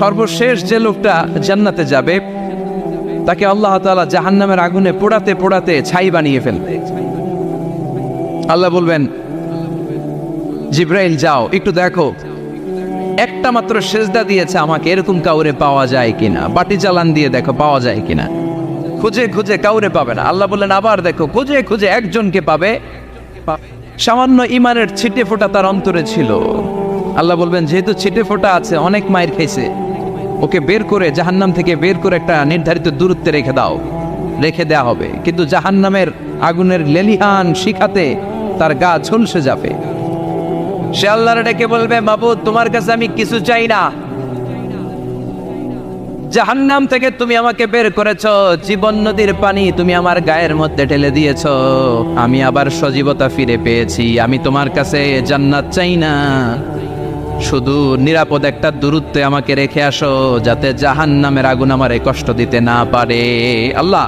সর্বশেষ যে লোকটা জান্নাতে যাবে তাকে আল্লাহ তাআলা জাহান্নামের আগুনে পোড়াতে পোড়াতে ছাই বানিয়ে ফেলবে। আল্লাহ বলবেন, জিব্রাইল যাও একটু দেখো, একটা মাত্র সেজদা দিয়েছে আমাকে, এরকম কাউরে পাওয়া যায় কিনা, বাটি চালান দিয়ে দেখো পাওয়া যায় কিনা। খুঁজে খুঁজে কাউরে পাবে না। আল্লাহ বললেন আবার দেখো, খুঁজে খুঁজে একজনকে পাবে, সামান্য ইমানের ছিটে ফোঁটা তার অন্তরে ছিল। আল্লাহ বলবেন যেহেতু ছিটে ফোঁটা আছে, অনেক মায়ের খাইছে, ওকে বের করে জাহান্নাম থেকে বের করে একটা নির্ধারিত দূরত্বে রেখে দাও। রেখে দেয়া হবে, কিন্তু জাহান্নামের আগুনের লেলিহান শিখাতে তার গা ঝলসে যাবে। সে আল্লাহর ডেকে বলবে, মাবুদ তোমার কাছে আমি কিছু চাই না, জাহান্নাম থেকে তুমি আমাকে বের করেছো, জীবন নদীর পানি তুমি আমার গায়ের মধ্যে ঢেলে দিয়েছো, আমি আবার সজীবতা ফিরে পেয়েছি, আমি তোমার কাছে জান্নাত চাই না, শুধু নিরাপদ একটা দূরত্বে আমাকে রেখে আসো, যাতে জাহান্নামের আগুন আমারে কষ্ট দিতে না পারে। আল্লাহ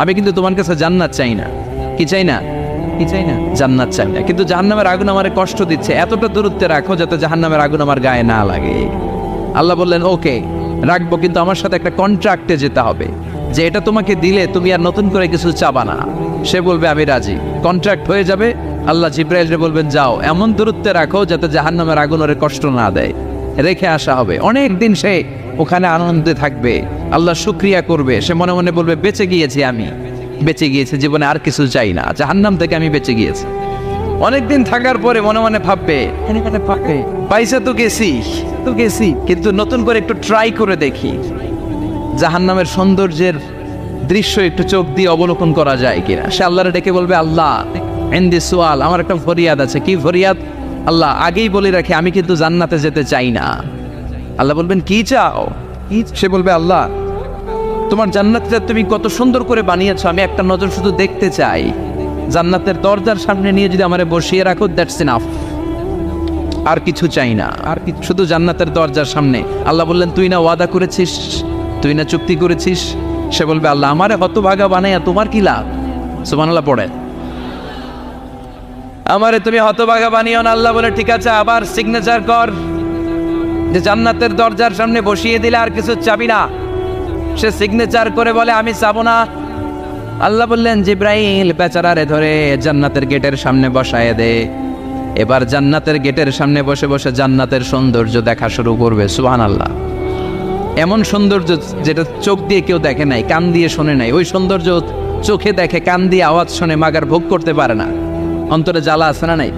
আমি কিন্তু তোমার কাছে জান্নাত চাই না। কি চাই না? কি চাই না? জান্নাত চাই না, কিন্তু জাহান্নামের আগুন আমারে কষ্ট দিচ্ছে, এতটা দূরত্বে রাখো যাতে জাহান্নামের আগুন আমার গায়ে না লাগে। আল্লাহ বললেন ওকে রাখবো, কিন্তু আমার সাথে একটা কন্ট্রাক্টে যেতে হবে, যে এটা তোমাকে দিলে তুমি আর নতুন করে কিছু চাবা না। সে বলবে আমি রাজি, কন্ট্রাক্ট হয়ে যাবে। আল্লাহ জিব্রাইলকে বলবেন যাও এমন দূরত্বে রাখো যাতে জাহান্নামের আগুন ওরে কষ্ট না দেয়। রেখে আসা হবে, অনেক দিন সে ওখানে আনন্দে থাকবে, আল্লাহ শুকরিয়া করবে, সে মনে মনে বলবে বেঁচে গিয়েছি, আমি বেঁচে গিয়েছি, জীবনে আর কিছু চাই না, জাহান্নাম থেকে আমি বেঁচে গিয়েছি। অনেকদিন থাকার পরে মনে মনে ভাববে পাইসা তো গেছি, কিন্তু নতুন করে একটু ট্রাই করে দেখি, জাহান্নামের সৌন্দর্যের দৃশ্য একটু চোখ দিয়ে অবলোকন করা যায় কিনা। সে আল্লাহরে ডেকে বলবে আল্লাহ ইনদি সুআল, আমার একটা ফরিয়াদ আছে। কি ফরিয়াদ? আল্লাহ আগেই বলে রাখি আমি কিন্তু জান্নাতে যেতে চাই না। আল্লাহ বলবেন কি চাও? সে বলবে আল্লাহ তোমার জান্নাতটা তুমি কত সুন্দর করে বানিয়েছো, আমি একটা নজর শুধু দেখতে চাই, জান্নাতের দরজার সামনে নিয়ে যদি আমারে বসিয়ে রাখো, দ্যাটস ইনাফ, আর কিছু চাই না, আর কিছু, শুধু জান্নাতের দরজার সামনে। আল্লাহ বললেন তুই না ওয়াদা করেছিস, তুই না চুক্তি করেছিস। সে বলবে আল্লাহ আমারে হতভাগা বানাইয়া তোমার কি লাভ? সুবহানাল্লাহ পড়ে, আমারে তুমি হতভাগা বানিও না। আল্লাহ বলে ঠিক আছে, আবার সিগনেচার কর যে জান্নাতের দরজার সামনে বসিয়ে দিলে আর কিছু চাবি না। সে সিগনেচার করে বলে আমি চাবো না। আল্লাহ বললেন জিব্রাইল বেচারারে ধরে জান্নাতের গেটের সামনে বসায় দে। এবার জান্নাতের গেটের সামনে বসে বসে জান্নাতের সৌন্দর্য দেখা শুরু করবে। সুবহানাল্লাহ, এমন সৌন্দর্য যেটা চোখ দিয়ে কেউ দেখে নাই, কান দিয়ে শোনে নাই, ওই সৌন্দর্য চোখে দেখে, কান দিয়ে আওয়াজ শোনে, মাগার ভোগ করতে পারে না, অন্তরে জ্বালা আছে না নাই?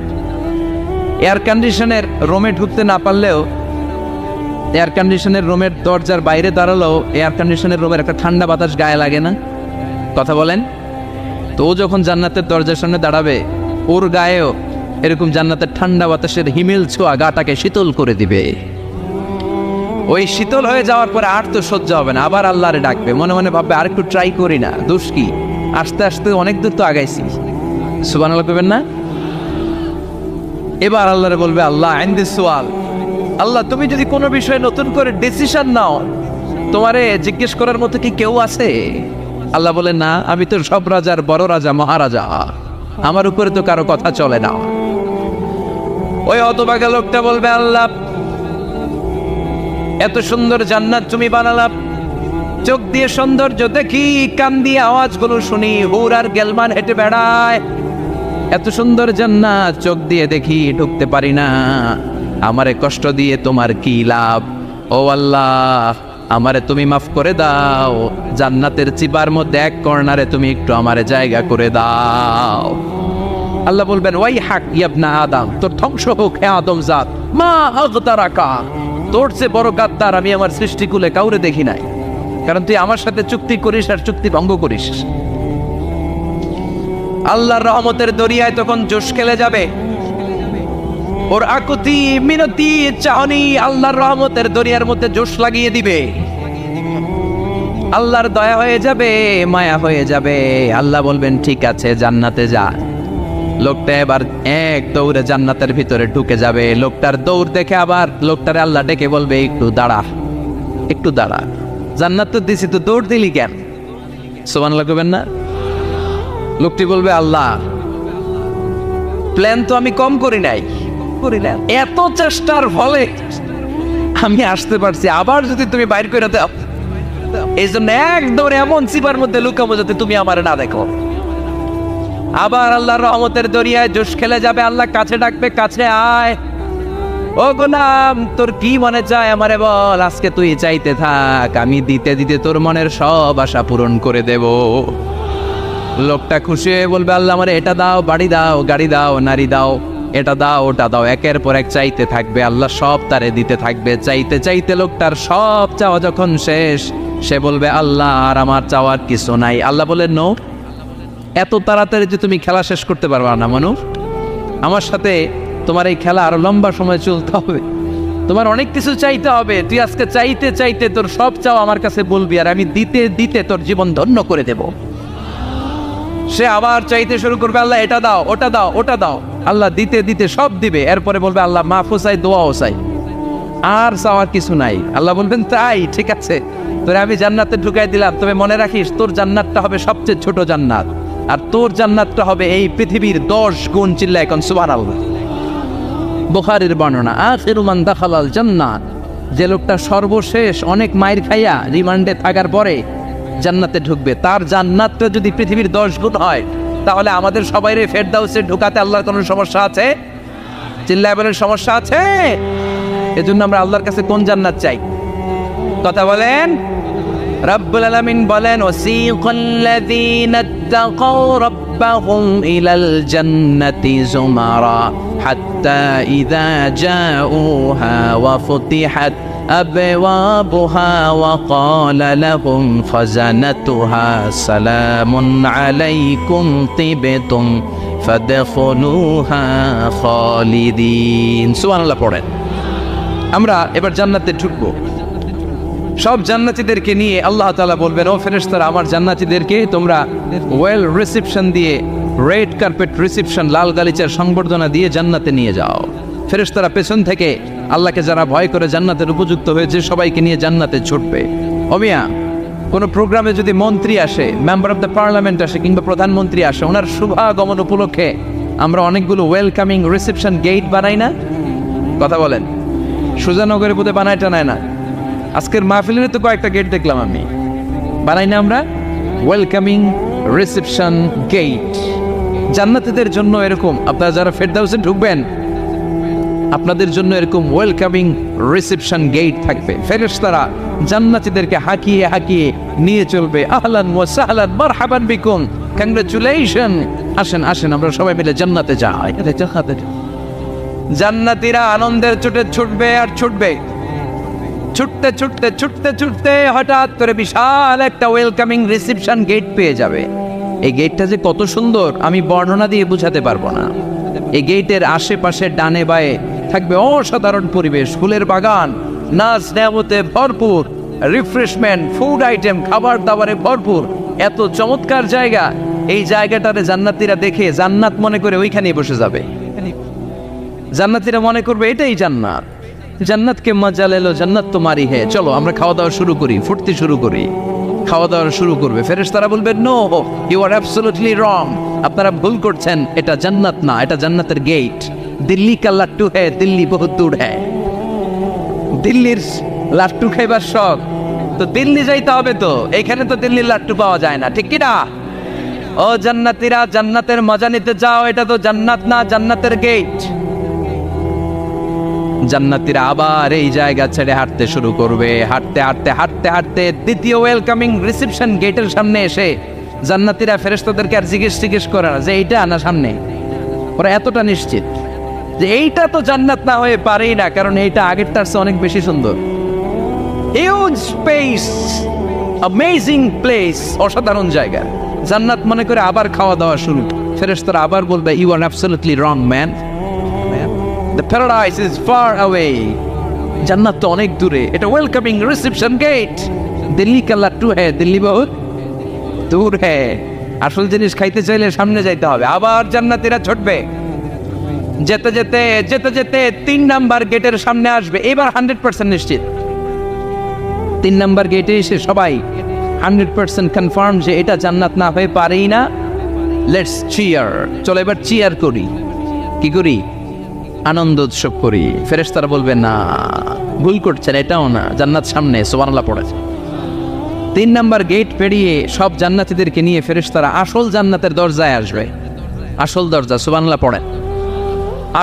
এয়ার কন্ডিশনের রুমে ঢুকতে না পারলেও, এয়ার কন্ডিশনের রুমের দরজার বাইরে দাঁড়ালেও এয়ার কন্ডিশনের রুমের একটা ঠান্ডা বাতাস গায়ে লাগে না? কথা বলেন তো। ও যখন জান্নাতের দরজার সামনে দাঁড়াবে, ওর গায়েও এরকম জান্নাতের ঠান্ডা বাতাসের হিমেল ছোঁয়া গাটাকে শীতল করে দিবে। ওই শীতল হয়ে যাওয়ার পরে আর তো সহ্য হবে না, আবার আল্লাহরে ডাকবে, মনে মনে ভাববে আর একটু ট্রাই করি না, দোষ কি, আস্তে আস্তে অনেক দূর তো আগাইছি। সুবহানাল্লাহ কইবেন না? এবার আল্লাহরে বলবে আল্লাহ ইনদি সুআল, আল্লাহ তুমি যদি কোনো বিষয়ে নতুন করে ডিসিশন নাও, তোমারে জিজ্ঞেস করার মতো কি কেউ আছে? আল্লাহ বলে না, আমি তো সব রাজার বড় রাজা, মহারাজা, আমার উপরে তো কারো কথা চলে না। ওই হতভাগা লোকটা বলবে আল্লাহ এত সুন্দর জান্নাত তুমি বানালাম, চোখ দিয়ে সৌন্দর্য দেখি, কান দিয়ে আওয়াজগুলো শুনি, হুর আর গেলমান হেঁটে বেড়ায়, এত সুন্দর জান্নাত চোখ দিয়ে দেখি, ঢুকতে পারি না, আমারে কষ্ট দিয়ে তোমার কি লাভ? ও আল্লাহ আমারে তুমি মাফ করে দাও, জান্নাতের চিবার মধ্যে এক কর্নারে তুমি একটু আমারে জায়গা করে দাও। আল্লাহ বলবেন ওয়াই হাক ইবনা আদম, তোর ধ্বংস হোক হে আদম জাত, মা আগতারাকা, তোর চেয়ে বড় গাদ্দার আমি আমার সৃষ্টিকুলে কাউরে দেখি নাই, কারণ তুই আমার সাথে চুক্তি করিস আর চুক্তি ভঙ্গ করিস। আল্লাহর রহমতের দরিয়ায় তখন জোশ খেলে যাবে, ওর আকুতি মিনতি চাহনি আল্লাহর রহমতের দরিয়ার মধ্যে জোশ লাগিয়ে দিবে। আল্লাহর দয়া হয়ে যাবে, মায়া হয়ে যাবে। আল্লাহ বলবেন ঠিক আছে জান্নাতে যা। লোকটা এবার এক দৌড়ে জান্নাতের ভিতরে ঢুকে যাবে। লোকটার দৌড় দেখে আবার লোকটারে আল্লাহ ডেকে বলবে একটু দাঁড়া, একটু দাঁড়া, জান্নাত তো দিছি, তো দৌড় দিলি কেন? সুবহানাল্লাহ কইবেন না? লোকটি বলবে আল্লাহ প্ল্যান তো আমি কম করি নাই, এত চেষ্টার ফলে আমি আসতে পারছি, আবার যদি তুমি বাইর করে দাও, এই জন্য একদম এমন চিপার মধ্যে লুকাবো যাতে তুমি আমার না দেখো। আবার আল্লাহর রহমতের দরিয়ায় জোশ খেলে যাবে, আল্লাহ কাছে ডাকবে, কাছে আয়, ও গোলাম তোর কি মনে চায় আমারে বল, আজকে তুই চাইতে থাক, আমি দিতে দিতে তোর মনের সব আশা পূরণ করে দেব। লোকটা খুশি হয়ে বলবে, আল্লাহ আমারে এটা দাও, বাড়ি দাও, গাড়ি দাও, নারী দাও, এটা দাও, ওটা দাও, একের পর এক চাইতে থাকবে, আল্লাহ সব তারে দিতে থাকবে। চাইতে চাইতে লোকটার সব চাওয়া যখন শেষ, সে বলবে আল্লাহ আর আমার চাওয়ার কিছু নাই। আল্লাহ বলেন, নো, এত তাড়াতাড়ি যে তুমি খেলা শেষ করতে পারবা না মানুষ, আমার সাথে তোমার এই খেলা আরো লম্বা সময় চলতে হবে, তোমার অনেক কিছু চাইতে হবে। তুই আজকে চাইতে চাইতে তোর সব চাও আমার কাছে বলবি, আর আমি দিতে দিতে তোর জীবন ধন্য করে দেব। সে আবার চাইতে শুরু করবে, আল্লাহ এটা দাও, ওটা দাও, ওটা দাও, আল্লাহ দিতে দিতে সব দিবে। এরপরে বলবে আল্লাহ মাফও চাই, দোয়াও চাই, আর চাওয়ার কিছু নাই। আল্লাহ বলবেন তাই ঠিক আছে, তোরে আমি জান্নাতে ঢুকাই দিলাম, তবে মনে রাখিস তোর জান্নাতটা হবে সবচেয়ে ছোট জান্নাত, আর তোর জান্নাতটা হবে এই পৃথিবীর 10 গুণ। চিল্লা এখন সুবহানাল্লাহ। বুখারীর বর্ণনা, আখিরু মান দাখালাল জান্নাত, যে লোকটা সর্বশেষ অনেক মাইর খাইয়া রিমান্ডে থাকার পরে জান্নাতে ঢুকবে, তার জান্নাতটা যদি পৃথিবীর 10 গুণ হয়, তাহলে আমাদের সবাইরে ফেরদাউসে ঢুকাতে আল্লাহর কোনো সমস্যা আছে? চিল্লায় বলেন সমস্যা আছে? এজন্য আমরা আল্লাহর কাছে কোন জান্নাত চাই? কথা বলেন। রব্বুল আলামিন বলেন, ওয়াসিকাল্লাযীনা তাকাউ রাব্বাহুম ইলাল জান্নাতি যুমারা হাত্তা ইযা জাউহা ওয়া ফুতিহাত আবওয়াবুহা ওয়া ক্বালা লাহুম খাযানাতুহা সালামুন আলাইকুম তিবতুম ফাদখুলুহা খালিদিন। সুবহানাল্লাহ পড়েন। আমরা এবার জান্নাতে ঢুকবো। সব জান্নাতীদেরকে নিয়ে আল্লাহ তাআলা বলবেন, ও ফেরেশতারা, আমার জান্নাতীদেরকে তোমরা ওয়েল রিসেপশন দিয়ে, রেড কার্পেট রিসেপশন, লাল গালিচার সংবর্ধনা দিয়ে জান্নাতে নিয়ে যাও। ফেরেশতারা পেছন থেকে আল্লাহকে যারা ভয় করে জান্নাতের উপযুক্ত হয়েছে সবাইকে নিয়ে জান্নাতে ছুটবে। অমিয়া, কোনো প্রোগ্রামে যদি মন্ত্রী আসে, মেম্বার অফ দ্য পার্লামেন্ট আসে, কিংবা প্রধানমন্ত্রী আসে, ওনার শুভাগমন উপলক্ষে আমরা অনেকগুলো ওয়েলকামিং রিসেপশন গেট বানাই না? কথা বলেন। সুজানগরে বোধহয় বানায় টানায় না, আজকের মাহফিলের তো কয়েকটা গেট দেখলাম আমি, বানাই না আমরা ওয়েলকামিং রিসেপশন গেট। জান্নাতীদের জন্য এরকম, আপনারা যারা ফেরদাউসে ঢুকবেন আপনাদের জন্য এরকম ওয়েলকামিং রিসেপশন গেট থাকবে। ফেরেশতারা জান্নাতীদেরকে হাঁকিয়ে হাঁকিয়ে নিয়ে চলবে, আহলান ওয়া সাহলান মারহাবান বিকুম, কংগ্রাচুলেশন, আসেন আসেন আমরা সবাই মিলে জান্নাতে যাই। জান্নাতীরা আনন্দের চোটে ছুটবে আর ছুটবে, ছুটতে ছুটতে ছুটতে ছুটতে হঠাৎ করে বিশাল একটা ওয়েলকামিং রিসেপশন গেট পেয়ে যাবে। এই গেটটা যে কত সুন্দর আমি বর্ণনা দিয়ে বোঝাতে পারবো না। এই গেটের আশেপাশে ডানে বায়ে থাকবে অসাধারণ পরিবেশ, ফুলের বাগান, নাচ নেয়ামতে ভরপুর, রিফ্রেশমেন্ট, ফুড আইটেম, খাবার দাবারে ভরপুর, এত চমৎকার জায়গা। এই জায়গাটারে জান্নাতীরা দেখে জান্নাত মনে করে ওইখানেই বসে যাবে। জান্নাতীরা মনে করবে এটাই জান্নাত, জান্নাতকে মজা লেলো, জান্নাত তোমারই হে, চলো আমরা খাওয়া দাওয়া শুরু করি, ফুটতে শুরু করি। খাওয়া দাওয়া শুরু করবে। ফেরেশতারা বলবে, no, you are absolutely wrong, আপনারা ভুল করছেন, এটা জান্নাত না, এটা জান্নাতের গেট। দিল্লি কা লাট্টু হে, দিল্লি বহুত দূর হে। দিল্লির লাট্টু খাইবার শখ তো দিল্লি যাইতে হবে, তো এখানে তো দিল্লির লাট্টু পাওয়া যায় না, ঠিক কি না? ও জান্নাতীরা, জান্নাতের মজা নিতে যাও, এটা তো জান্নাত না, জান্নাতের গেট। জান্নাতীরা আবার এই জায়গা ছেড়ে হাঁটতে শুরু করবে। হাঁটতে হাঁটতে হাঁটতে হাঁটতে দ্বিতীয় ওয়েলকামিং রিসেপশন গেটের সামনে এসে জান্নাতীরা ফেরেশতাদেরকে আর জিজ্ঞেস করে না যে এইটা না সামনে, ওরা এতটা নিশ্চিত যে এইটা তো জান্নাত না হয়ে পারেই না, কারণ এইটা আগেরটার চেয়ে অনেক বেশি সুন্দর। হিউজ স্পেস, অ্যামেজিং প্লেস, অসাধারণ জায়গা। জান্নাত মনে করে আবার খাওয়া দাওয়া শুরু। ফেরেশতারা আবার বলবে, you are absolutely wrong man, the paradise is far away, জান্নাত তো অনেক দূরে, এটা ওয়েলকামিং রিসেপশন গেট। দিল্লি কা লাট্টু হ্যাঁ, দিল্লি বহুত দূর হ্যাঁ। আসল জিনিস খাইতে চাইলে সামনে যাইতে হবে। আবার জান্নাতীরা ছুটবে, যেতে যেতে যেতে যেতে 3 নাম্বার গেটের সামনে আসবে। এবার 100% নিশ্চিত, 3 নাম্বার গেটে এসে সবাই 100% কনফার্ম যে এটা জান্নাত না হয়ে পারেই না। লেটস চিয়ার, চলো এবার চিয়ার করি। কি করি? আনন্দ উৎসব করি। ফেরেশতারা বলবে না, ভুল করছেন, এটাও না, জান্নাত সামনে, সুবহানাল্লাহ পড়েছে। 3 নাম্বার গেট পেরিয়ে সব জান্নাতীদেরকে নিয়ে ফেরেশতারা আসল জান্নাতের দরজায় আসবে। আসল দরজা, সুবহানাল্লাহ পড়েন।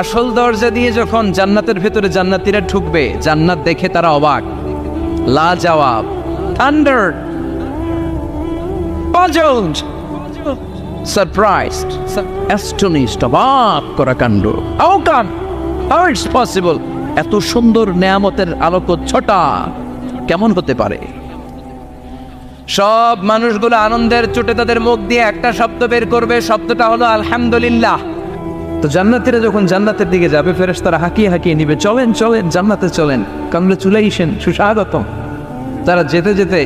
আসল দরজা দিয়ে যখন জান্নাতের ভেতরে জান্নাতীরা ঢুকবে, জান্নাত দেখে তারা অবাক, লাজবাব, থান্ডার, পাজলড, সারপ্রাইজড, অ্যাস্টনিশড, অবাক করা কাণ্ড। How come, how it's possible, এত সুন্দর নেয়ামতের আলোকচ্ছটা কেমন হতে পারে? সব মানুষগুলো আনন্দের চোটে তাদের মুখ দিয়ে একটা শব্দ বের করবে, শব্দটা হলো আলহামদুলিল্লাহ। তো জান্নাতীরা যখন জান্নাতের দিকে যাবে, ফেরেশতারা হাঁকিয়ে হাঁকিয়ে নিবে, চলেন চলেন জান্নাতে চলেন, কংগ্রেচুলেশন, সুস্বাগতম। তারা যেতে যেতে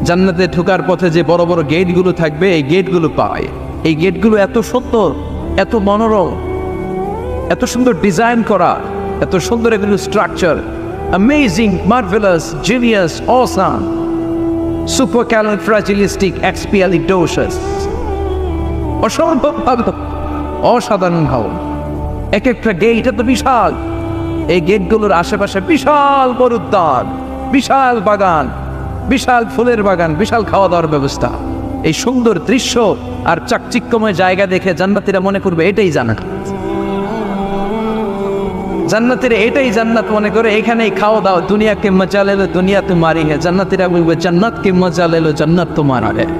জান্নাতে ঢোকার পথে যে বড় বড় গেটগুলো থাকবে, এই গেটগুলো পায়। এই গেটগুলো এত সুন্দর, এত মনোরম, এত সুন্দর ডিজাইন করা, এত সুন্দর এগুলো structure, amazing, marvellous, genius, awesome, supercalifragilisticexpialidocious, অসম্ভব ভালো, অসাধারণ ভালো। এক একটা গেট এত বিশাল, এই গেটগুলোর আশেপাশে বিশাল বড় উদ্যান, বিশাল বাগান, বিশাল ফুলের বাগান, বিশাল খাওয়া দাওয়ার ব্যবস্থা। এই সুন্দর দৃশ্য আর চাকচিক্যময় জায়গা দেখে জান্নাতীরা মনে করবে এটাই জান্নাত। জান্নাতীরা এটাই জান্নাত মনে করে, এখানেই খাওয়া দাওয়া, দুনিয়া কে মজা লে লো দুনিয়া তোমারি হ্যায়। জান্নাতীরা বলবে জান্নাত কে মজা লে লো জান্নাত তোমারা হ্যায়।